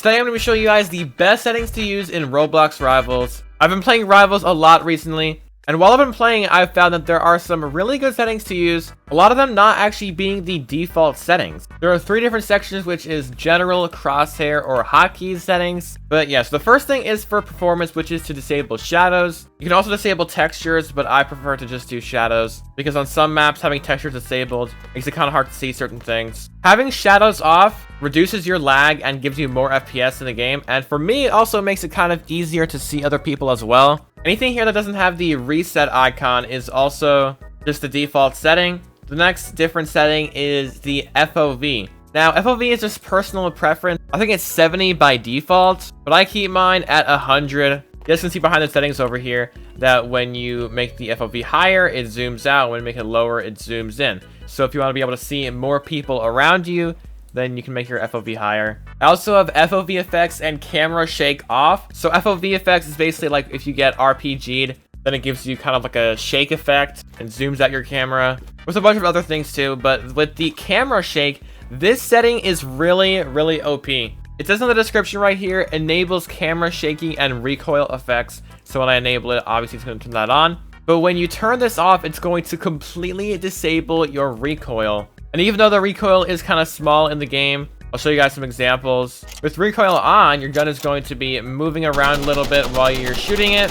today I'm going to be showing you guys the best settings to use in Roblox Rivals. I've been playing Rivals a lot recently, and while I've been playing, I've found that there are some really good settings to use, a lot of them not actually being the default settings. There are 3 different sections, which is general, crosshair, or hotkeys settings. But yeah, so the first thing is for performance, which is to disable shadows. You can also disable textures, but I prefer to just do shadows, because on some maps, having textures disabled makes it kind of hard to see certain things. Having shadows off reduces your lag and gives you more FPS in the game, and for me, it also makes it kind of easier to see other people as well. Anything here that doesn't have the reset icon is also just the default setting. The next different setting is the FOV. Now, FOV is just personal preference. I think it's 70 by default, but I keep mine at 100. You guys can see behind the settings over here that when you make the FOV higher, it zooms out. When you make it lower, it zooms in. So if you want to be able to see more people around you, then you can make your FOV higher. I also have FOV effects and camera shake off. So FOV effects is basically like if you get RPG'd, then it gives you kind of like a shake effect and zooms out your camera. With a bunch of other things too, but with the camera shake, this setting is really OP. It says in the description right here, enables camera shaking and recoil effects. So when I enable it, obviously it's going to turn that on. But when you turn this off, it's going to completely disable your recoil. And even though the recoil is kind of small in the game, I'll show you guys some examples. With recoil on, your gun is going to be moving around a little bit while you're shooting it.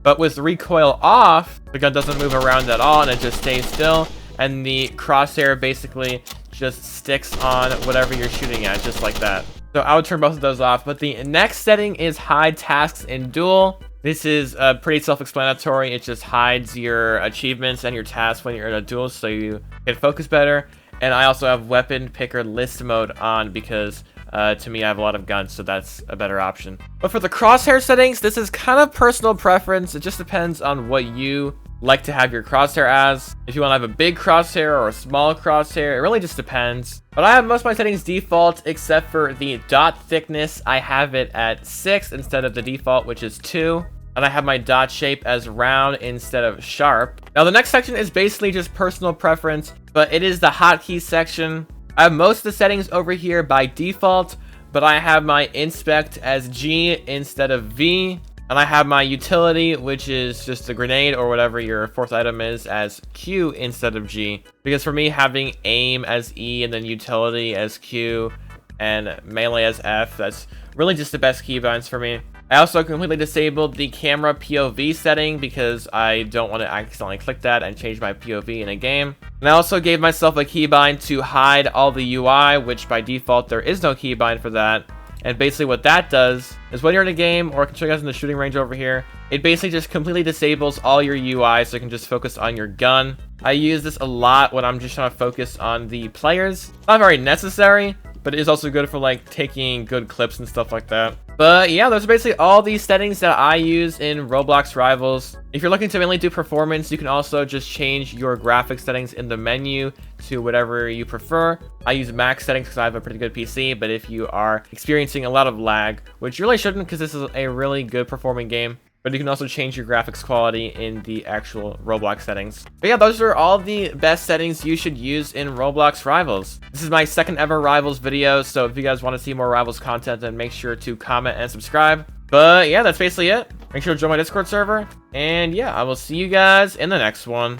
But with recoil off, the gun doesn't move around at all and it just stays still. And the crosshair basically just sticks on whatever you're shooting at, just like that. So I would turn both of those off. But the next setting is hide tasks in duel. This is pretty self-explanatory. It just hides your achievements and your tasks when you're in a duel so you can focus better. And I also have weapon picker list mode on because to me I have a lot of guns, so that's a better option. But for the crosshair settings, this is kind of personal preference. It just depends on what you like to have your crosshair as. If you want to have a big crosshair or a small crosshair, it really just depends. But I have most of my settings default except for the dot thickness. I have it at 6 instead of the default, which is 2. And I have my dot shape as round instead of sharp. Now the next section is basically just personal preference, but it is the hotkeys section. I have most of the settings over here by default, but I have my inspect as G instead of V. And I have my utility, which is just a grenade or whatever your 4th item is, as Q instead of G. Because for me, having aim as E and then utility as Q and melee as F, that's really just the best keybinds for me. I also completely disabled the camera POV setting because I don't want to accidentally click that and change my POV in a game. And I also gave myself a keybind to hide all the UI, which by default there is no keybind for that. And basically what that does is when you're in a game, or I can show you guys in the shooting range over here, it basically just completely disables all your UI so you can just focus on your gun. I use this a lot when I'm just trying to focus on the players. Not very necessary, but it is also good for like taking good clips and stuff like that. But yeah, those are basically all these settings that I use in Roblox Rivals. If you're looking to mainly do performance, you can also just change your graphics settings in the menu to whatever you prefer. I use max settings because I have a pretty good PC, but if you are experiencing a lot of lag, which you really shouldn't because this is a really good performing game, but you can also change your graphics quality in the actual Roblox settings. But yeah, those are all the best settings you should use in Roblox Rivals. This is my 2nd ever Rivals video, so if you guys want to see more Rivals content, then make sure to comment and subscribe. But yeah, that's basically it. Make sure to join my Discord server. And yeah, I will see you guys in the next one.